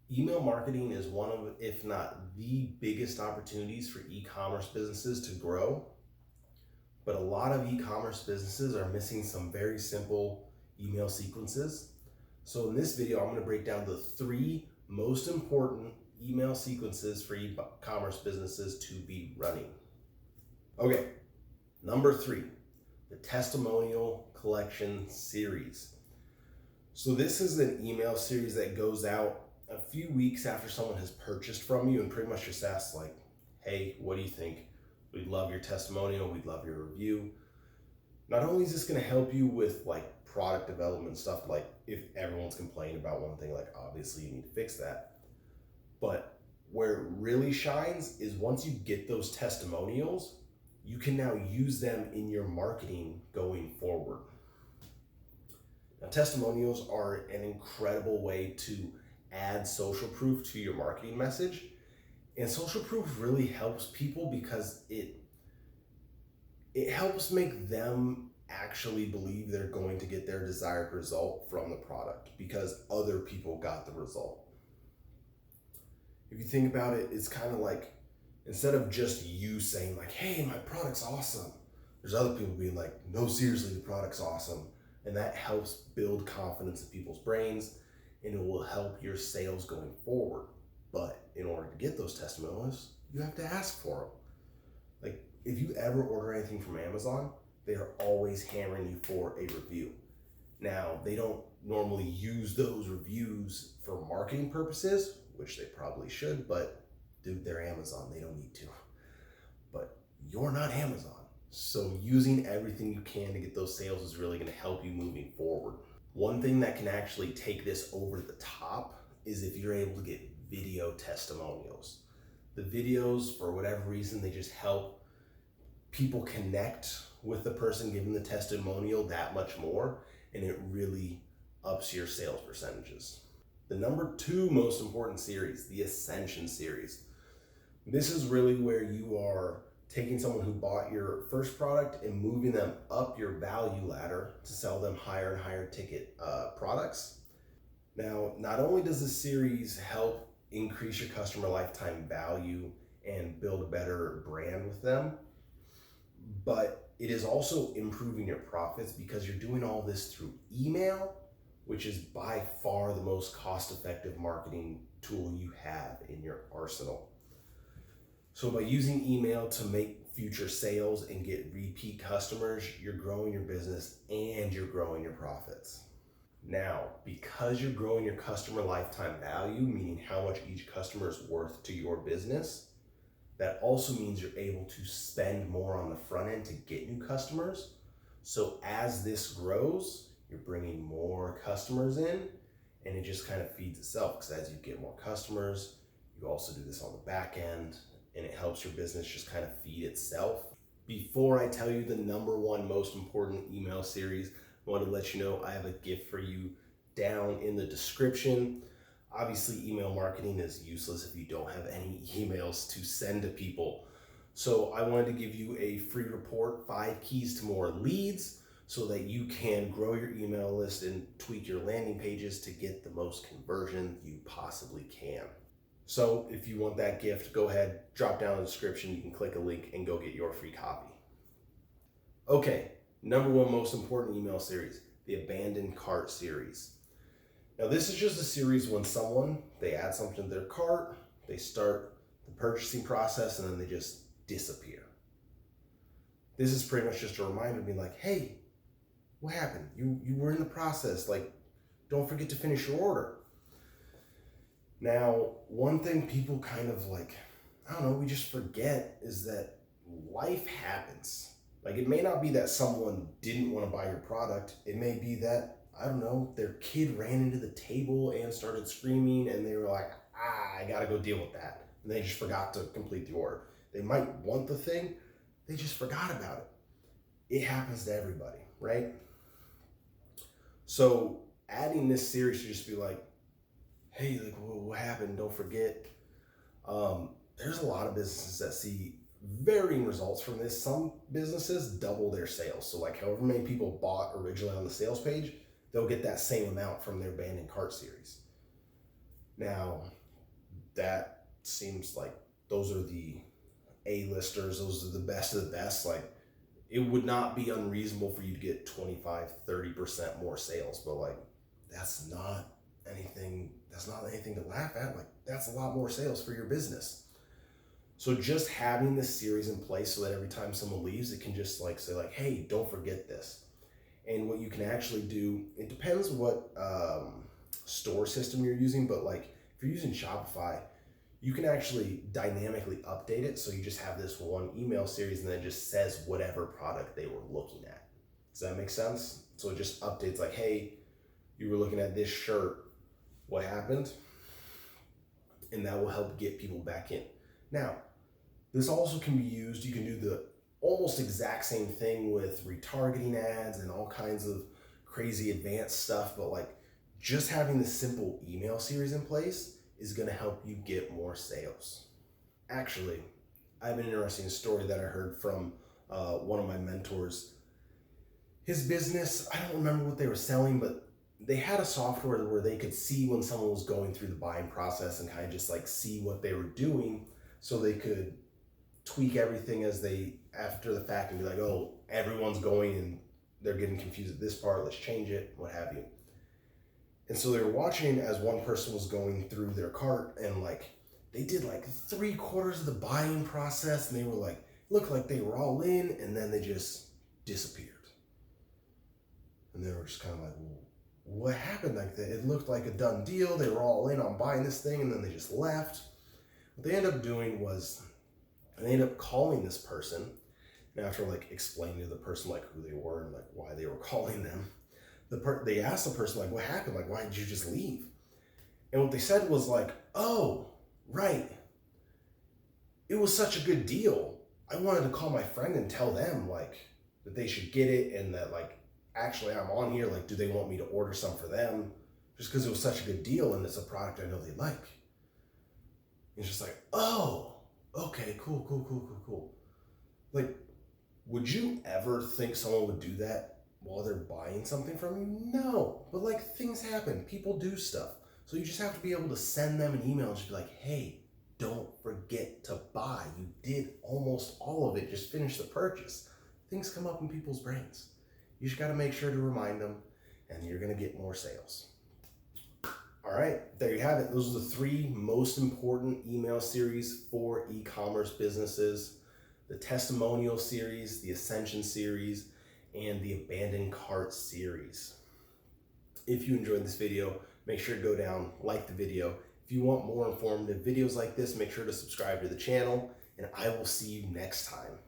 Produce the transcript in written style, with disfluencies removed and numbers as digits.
Email marketing is one of, if not the biggest opportunities for e-commerce businesses to grow. But a lot of e-commerce businesses are missing some very simple email sequences. So in this video, I'm going to break down the 3 most important email sequences for e-commerce businesses to be running. Okay, number 3, the testimonial collection series. So this is an email series that goes out a few weeks after someone has purchased from you and pretty much just asks like, hey, what do you think? We'd love your testimonial, we'd love your review. Not only is this going to help you with like product development stuff, like if everyone's complaining about one thing, like obviously you need to fix that. But where it really shines is once you get those testimonials, you can now use them in your marketing going forward. Now, testimonials are an incredible way to add social proof to your marketing message. And social proof really helps people because it helps make them actually believe they're going to get their desired result from the product because other people got the result. If you think about it, it's kind of like, instead of just you saying like, hey, my product's awesome, there's other people being like, no, seriously, the product's awesome. And that helps build confidence in people's brains, and it will help your sales going forward. But in order to get those testimonials, you have to ask for them. Like if you ever order anything from Amazon, they are always hammering you for a review. Now, they don't normally use those reviews for marketing purposes, which they probably should, but dude, they're Amazon, they don't need to. But you're not Amazon. So using everything you can to get those sales is really going to help you moving forward. One thing that can actually take this over the top is if you're able to get video testimonials. The videos, for whatever reason, they just help people connect with the person giving the testimonial that much more, and it really ups your sales percentages. The number 2 most important series, the Ascension series. This is really where you are taking someone who bought your first product and moving them up your value ladder to sell them higher and higher ticket products. Now, not only does this series help increase your customer lifetime value and build a better brand with them, but it is also improving your profits because you're doing all this through email, which is by far the most cost-effective marketing tool you have in your arsenal. So by using email to make future sales and get repeat customers, you're growing your business and you're growing your profits. Now, because you're growing your customer lifetime value, meaning how much each customer is worth to your business, that also means you're able to spend more on the front end to get new customers. So as this grows, you're bringing more customers in, and it just kind of feeds itself because as you get more customers, you also do this on the back end, and it helps your business just kind of feed itself. Before I tell you the number 1 most important email series, I want to let you know I have a gift for you down in the description. Obviously, email marketing is useless if you don't have any emails to send to people. So I wanted to give you a free report, 5 keys to more leads, so that you can grow your email list and tweak your landing pages to get the most conversion you possibly can. So if you want that gift, go ahead, drop down in the description. You can click a link and go get your free copy. Okay, number 1 most important email series, the Abandoned Cart series. Now this is just a series when they add something to their cart, they start the purchasing process, and then they just disappear. This is pretty much just a reminder, being like, hey, what happened? You were in the process, like, don't forget to finish your order. Now, one thing people kind of like, I don't know, we just forget is that life happens. Like it may not be that someone didn't want to buy your product. It may be that, I don't know, their kid ran into the table and started screaming and they were like, I gotta go deal with that. And they just forgot to complete the order. They might want the thing, they just forgot about it. It happens to everybody, right? So adding this series to just be like, hey, like what happened? Don't forget. There's a lot of businesses that see varying results from this. Some businesses double their sales. So like however many people bought originally on the sales page, they'll get that same amount from their abandoned cart series. Now, that seems like those are the A-listers, those are the best of the best. Like, it would not be unreasonable for you to get 25-30% more sales, but like that's not anything to laugh at. Like, that's a lot more sales for your business. So just having this series in place so that every time someone leaves, it can just like say like, hey, don't forget this. And what you can actually do, it depends what store system you're using, but like if you're using Shopify, you can actually dynamically update it. So you just have this one email series and then it just says whatever product they were looking at. Does that make sense? So it just updates like, hey, you were looking at this shirt, what happened? And that will help get people back in. Now, this also can be used, you can do the almost exact same thing with retargeting ads and all kinds of crazy advanced stuff, but like just having the simple email series in place is going to help you get more sales. Actually, I have an interesting story that I heard from one of my mentors. His business, I don't remember what they were selling, but they had a software where they could see when someone was going through the buying process and kind of just like see what they were doing so they could tweak everything as they after the fact and be like, oh, everyone's going and they're getting confused at this part, let's change it, what have you. And so they were watching as one person was going through their cart and like they did like 3/4 of the buying process and they were like, looked like they were all in, and then they just disappeared. And they were just kind of like, well, what happened? Like that? It looked like a done deal. They were all in on buying this thing and then they just left. What they ended up doing was they ended up calling this person. And after like explaining to the person like who they were and like why they were calling them, they asked the person like, what happened? Like, why did you just leave? And what they said was like, oh, right. It was such a good deal. I wanted to call my friend and tell them like that they should get it and that like, actually I'm on here. Like, do they want me to order some for them? Just because it was such a good deal and it's a product I know they like. It's just like, oh, okay, cool. Like, would you ever think someone would do that while they're buying something from you? No, but like things happen. People do stuff. So you just have to be able to send them an email and just be like, hey, don't forget to buy. You did almost all of it. Just finish the purchase. Things come up in people's brains. You just got to make sure to remind them and you're going to get more sales. All right, there you have it. Those are the 3 most important email series for e-commerce businesses: the testimonial series, the ascension series, and the abandoned cart series. If you enjoyed this video, make sure to go down, like the video. If you want more informative videos like this, make sure to subscribe to the channel, and I will see you next time.